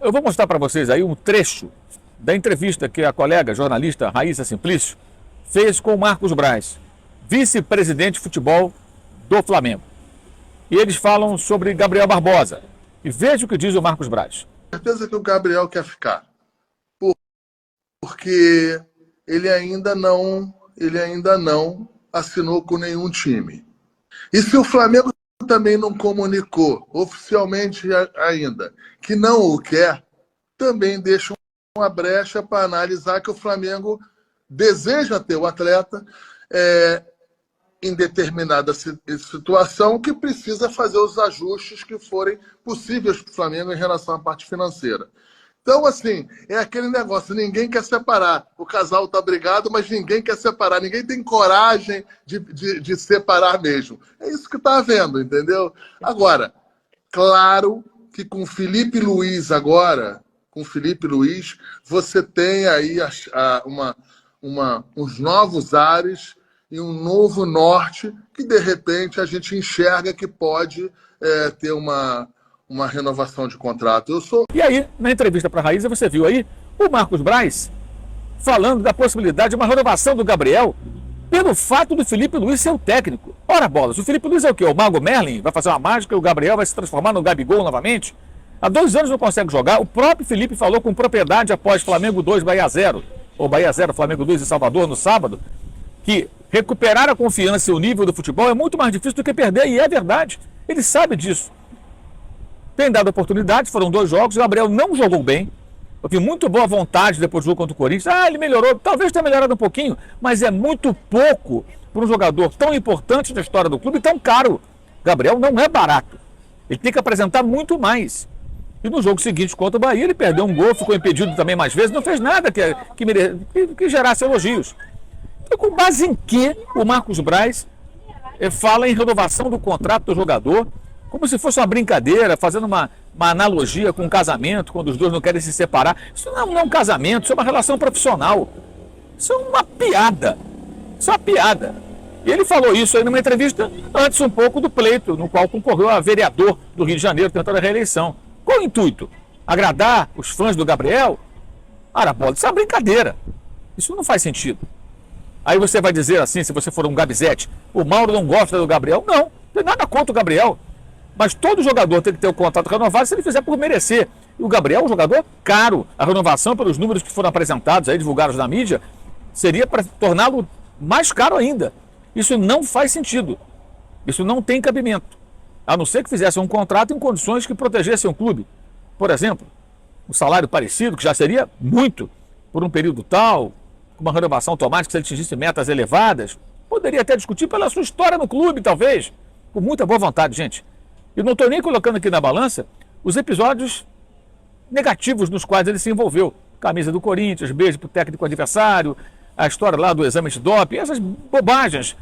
Eu vou mostrar para vocês aí um trecho da entrevista que a colega jornalista Raíssa Simplício fez com o Marcos Braz, vice-presidente de futebol do Flamengo. E eles falam sobre Gabriel Barbosa. E veja o que diz o Marcos Braz. Certeza que o Gabriel quer ficar, porque ele ainda não assinou com nenhum time. E se o Flamengo também não comunicou oficialmente ainda que não o quer, também deixa uma brecha para analisar que o Flamengo deseja ter o atleta em determinada situação que precisa fazer os ajustes que forem possíveis para o Flamengo em relação à parte financeira. Então, assim, é aquele negócio, ninguém quer separar. O casal tá brigado, mas ninguém quer separar. Ninguém tem coragem de separar mesmo. É isso que tá havendo, entendeu? Agora, claro que com o Felipe Luiz agora, você tem aí uns novos ares e um novo norte que, de repente, a gente enxerga que pode ter uma renovação de contrato. E aí, na entrevista para a Raíssa, você viu aí o Marcos Braz falando da possibilidade de uma renovação do Gabriel pelo fato do Felipe Luiz ser o técnico. Ora bolas, o Felipe Luiz é o quê? O Mago Merlin? Vai fazer uma mágica e o Gabriel vai se transformar no Gabigol novamente? Há 2 anos não consegue jogar. O próprio Felipe falou com propriedade após Flamengo 2, Bahia 0, ou Bahia 0, Flamengo 2 em Salvador no sábado, que recuperar a confiança e o nível do futebol é muito mais difícil do que perder, e é verdade. Ele sabe disso. Tem dado oportunidade, foram 2 jogos, o Gabriel não jogou bem. Eu vi muito boa vontade depois do jogo contra o Corinthians. Ele melhorou, talvez tenha melhorado um pouquinho, mas é muito pouco para um jogador tão importante na história do clube e tão caro. Gabriel não é barato. Ele tem que apresentar muito mais. E no jogo seguinte contra o Bahia, ele perdeu um gol, ficou impedido também mais vezes, não fez nada que gerasse elogios. Então, com base em que o Marcos Braz fala em renovação do contrato do jogador, como se fosse uma brincadeira, fazendo uma analogia com um casamento, quando os dois não querem se separar. Isso não é um casamento, isso é uma relação profissional. Isso é uma piada. Isso é uma piada. E ele falou isso aí numa entrevista antes um pouco do pleito, no qual concorreu a vereador do Rio de Janeiro tentando a reeleição. Qual o intuito? Agradar os fãs do Gabriel? Ora, bola, isso é uma brincadeira. Isso não faz sentido. Aí você vai dizer assim, se você for um Gabizete, o Mauro não gosta do Gabriel. Não tem nada contra o Gabriel. Mas todo jogador tem que ter o contrato renovado se ele fizer por merecer. E o Gabriel é um jogador caro. A renovação, pelos números que foram apresentados, aí, divulgados na mídia, seria para torná-lo mais caro ainda. Isso não faz sentido. Isso não tem cabimento. A não ser que fizesse um contrato em condições que protegessem o clube. Por exemplo, um salário parecido, que já seria muito, por um período tal, com uma renovação automática, se ele atingisse metas elevadas. Poderia até discutir pela sua história no clube, talvez. Com muita boa vontade, gente. Eu não estou nem colocando aqui na balança os episódios negativos nos quais ele se envolveu. Camisa do Corinthians, beijo para o técnico adversário, a história lá do exame de doping, essas bobagens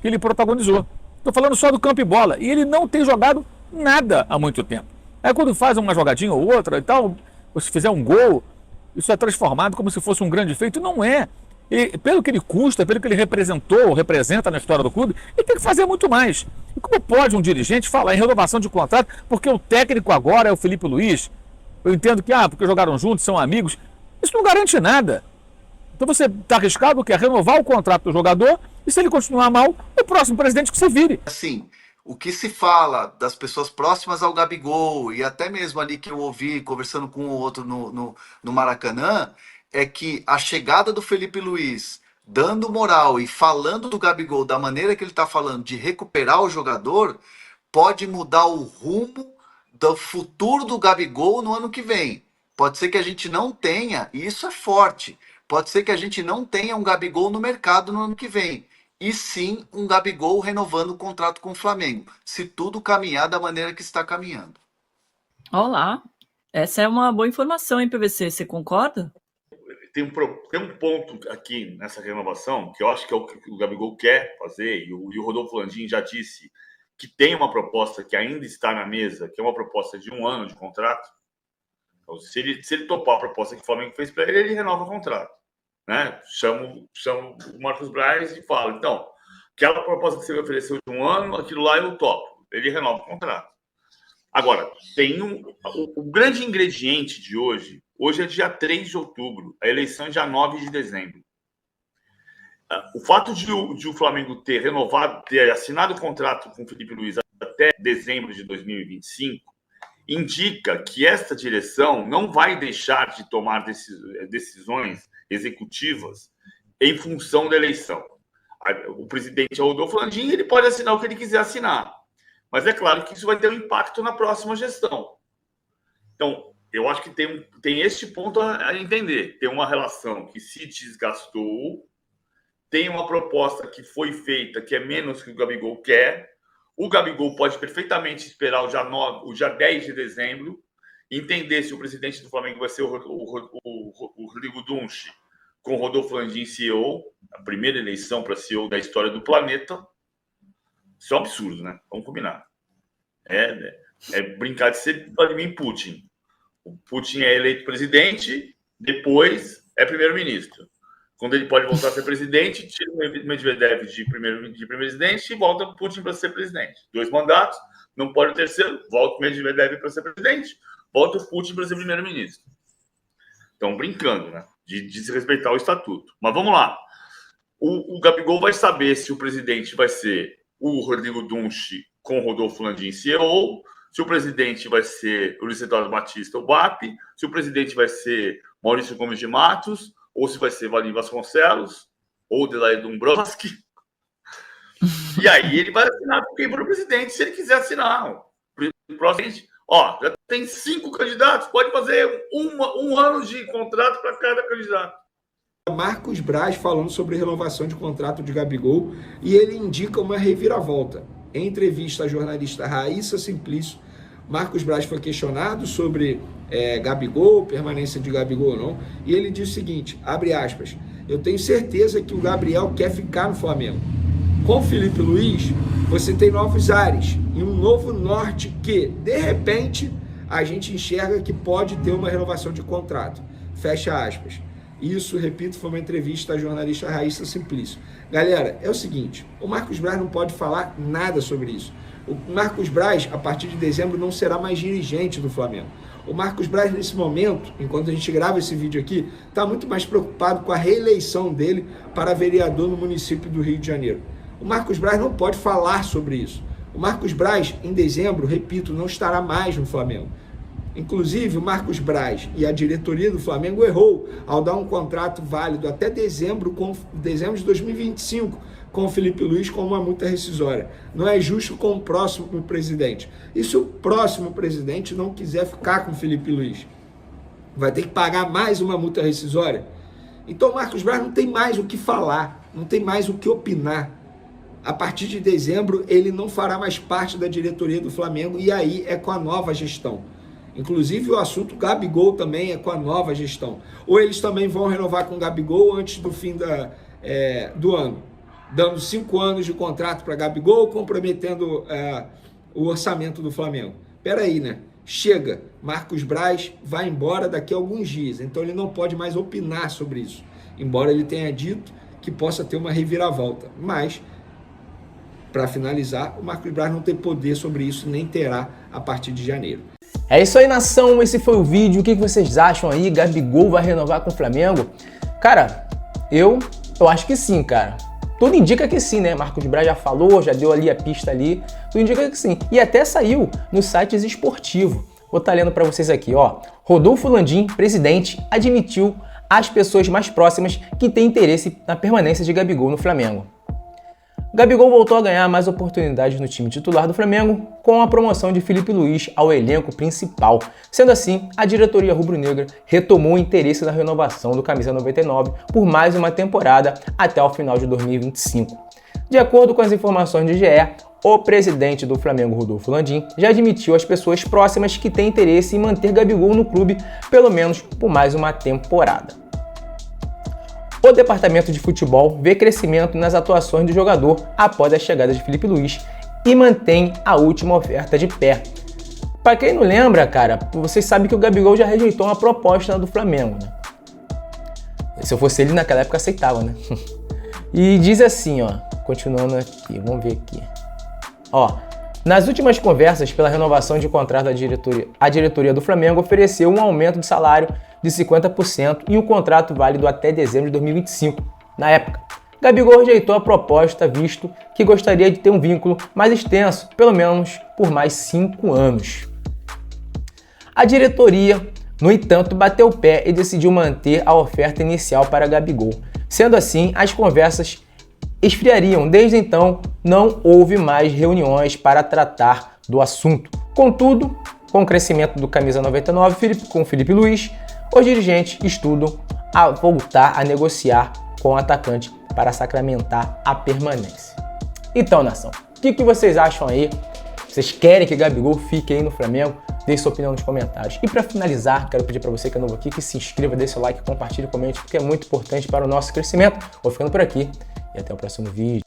que ele protagonizou. Estou falando só do campo e bola. E ele não tem jogado nada há muito tempo. Aí quando faz uma jogadinha ou outra e tal, ou se fizer um gol, isso é transformado como se fosse um grande feito. Não é. E pelo que ele custa, pelo que ele representou, representa na história do clube, ele tem que fazer muito mais. E como pode um dirigente falar em renovação de contrato porque o técnico agora é o Felipe Luiz? Eu entendo que, porque jogaram juntos, são amigos. Isso não garante nada. Então você está arriscado que é renovar o contrato do jogador e se ele continuar mal, o próximo presidente que se vire. Assim, o que se fala das pessoas próximas ao Gabigol e até mesmo ali que eu ouvi conversando com o outro no Maracanã, é que a chegada do Felipe Luiz, dando moral e falando do Gabigol da maneira que ele está falando, de recuperar o jogador, pode mudar o rumo do futuro do Gabigol no ano que vem. Pode ser que a gente não tenha, e isso é forte, pode ser que a gente não tenha um Gabigol no mercado no ano que vem, e sim um Gabigol renovando o contrato com o Flamengo, se tudo caminhar da maneira que está caminhando. Olá, essa é uma boa informação, hein, PVC, você concorda? Tem um ponto aqui nessa renovação que eu acho que é o que o Gabigol quer fazer, e o Rodolfo Landim já disse que tem uma proposta que ainda está na mesa, que é uma proposta de 1 ano de contrato. Então, se ele topar a proposta que o Flamengo fez para ele, ele renova o contrato. Né? Chama o Marcos Braz e fala, então, aquela proposta que você me ofereceu de 1 ano, aquilo lá eu topo. Ele renova o contrato. Agora, tem o grande ingrediente de hoje é dia 3 de outubro, a eleição é dia 9 de dezembro. O fato de o Flamengo ter assinado o contrato com o Felipe Luiz até dezembro de 2025, indica que esta direção não vai deixar de tomar decisões executivas em função da eleição. O presidente Rodolfo Landim, ele pode assinar o que ele quiser assinar, mas é claro que isso vai ter um impacto na próxima gestão. Então, eu acho que tem este ponto a entender. Tem uma relação que se desgastou, tem uma proposta que foi feita que é menos que o Gabigol quer. O Gabigol pode perfeitamente esperar o dia 10 de dezembro, entender se o presidente do Flamengo vai ser o Rodrigo Dunchi com o Rodolfo Landim CEO, a primeira eleição para CEO da história do planeta. Isso é um absurdo, né? Vamos combinar. É brincar de ser Vladimir Putin. O Putin é eleito presidente, depois é primeiro-ministro. Quando ele pode voltar a ser presidente, tira o Medvedev de presidente e volta o Putin para ser presidente. 2 mandatos, não pode o terceiro, volta o Medvedev para ser presidente, volta o Putin para ser primeiro-ministro. Estão brincando, né? De desrespeitar o estatuto. Mas vamos lá. O Gabigol vai saber se o presidente vai ser o Rodrigo Dunchi com o Rodolfo Landim CEO, se o presidente vai ser o Luiz Eduardo Batista, o BAP, se o presidente vai ser Maurício Gomes de Matos, ou se vai ser Valim Vasconcelos, ou Delair Dombrowski. E aí ele vai assinar com quem for o presidente, se ele quiser assinar. O próximo, já tem 5 candidatos, pode fazer um ano de contrato para cada candidato. Marcos Braz falando sobre renovação de contrato de Gabigol, e ele indica uma reviravolta. Em entrevista à jornalista Raíssa Simplício, Marcos Braz foi questionado sobre Gabigol, permanência de Gabigol ou não, e ele disse o seguinte, abre aspas, eu tenho certeza que o Gabriel quer ficar no Flamengo. Com o Felipe Luiz, você tem novos ares e um novo norte que, de repente, a gente enxerga que pode ter uma renovação de contrato. Fecha aspas. Isso, repito, foi uma entrevista à jornalista Raíssa Simplício. Galera, é o seguinte, o Marcos Braz não pode falar nada sobre isso. O Marcos Braz, a partir de dezembro, não será mais dirigente do Flamengo. O Marcos Braz, nesse momento, enquanto a gente grava esse vídeo aqui, está muito mais preocupado com a reeleição dele para vereador no município do Rio de Janeiro. O Marcos Braz não pode falar sobre isso. O Marcos Braz, em dezembro, repito, não estará mais no Flamengo. Inclusive, o Marcos Braz e a diretoria do Flamengo errou ao dar um contrato válido até dezembro de 2025 com o Felipe Luiz com uma multa rescisória. Não é justo com o próximo presidente. E se o próximo presidente não quiser ficar com o Felipe Luiz? Vai ter que pagar mais uma multa rescisória? Então o Marcos Braz não tem mais o que falar, não tem mais o que opinar. A partir de dezembro, ele não fará mais parte da diretoria do Flamengo e aí é com a nova gestão. Inclusive, o assunto Gabigol também é com a nova gestão. Ou eles também vão renovar com o Gabigol antes do fim do ano, dando 5 anos de contrato para Gabigol, comprometendo o orçamento do Flamengo. Peraí, né? Chega. Marcos Braz vai embora daqui a alguns dias, então ele não pode mais opinar sobre isso. Embora ele tenha dito que possa ter uma reviravolta. Mas, para finalizar, o Marcos Braz não tem poder sobre isso, nem terá a partir de janeiro. É isso aí, nação, esse foi o vídeo. O que vocês acham aí? Gabigol vai renovar com o Flamengo? Cara, eu acho que sim, cara. Tudo indica que sim, né? Marcos Braz já falou, já deu ali a pista ali. Tudo indica que sim. E até saiu nos sites esportivos. Vou estar lendo para vocês aqui, ó. Rodolfo Landim, presidente, admitiu às pessoas mais próximas que têm interesse na permanência de Gabigol no Flamengo. Gabigol voltou a ganhar mais oportunidades no time titular do Flamengo com a promoção de Felipe Luiz ao elenco principal. Sendo assim, a diretoria rubro-negra retomou o interesse na renovação do camisa 99 por mais uma temporada até o final de 2025. De acordo com as informações do GE, o presidente do Flamengo, Rodolfo Landim, já admitiu às pessoas próximas que têm interesse em manter Gabigol no clube pelo menos por mais uma temporada. O departamento de futebol vê crescimento nas atuações do jogador após a chegada de Felipe Luiz e mantém a última oferta de pé. Para quem não lembra, cara, vocês sabem que o Gabigol já rejeitou uma proposta do Flamengo, né? Se eu fosse ele naquela época aceitava, né? E diz assim, ó, continuando aqui, vamos ver aqui. Ó, Nas últimas conversas pela renovação de contrato a diretoria do Flamengo ofereceu um aumento de salário de 50% e um contrato válido até dezembro de 2025. Na época, Gabigol rejeitou a proposta, visto que gostaria de ter um vínculo mais extenso, pelo menos por mais 5 anos. A diretoria, no entanto, bateu o pé e decidiu manter a oferta inicial para Gabigol. Sendo assim, as conversas esfriariam. Desde então, não houve mais reuniões para tratar do assunto. Contudo, com o crescimento do camisa 99 com Felipe Luiz, os dirigentes estudam a voltar a negociar com o atacante para sacramentar a permanência. Então, nação, o que vocês acham aí? Vocês querem que Gabigol fique aí no Flamengo? Deixe sua opinião nos comentários. E para finalizar, quero pedir para você que é novo aqui que se inscreva, dê seu like, compartilhe, comente, porque é muito importante para o nosso crescimento. Vou ficando por aqui e até o próximo vídeo.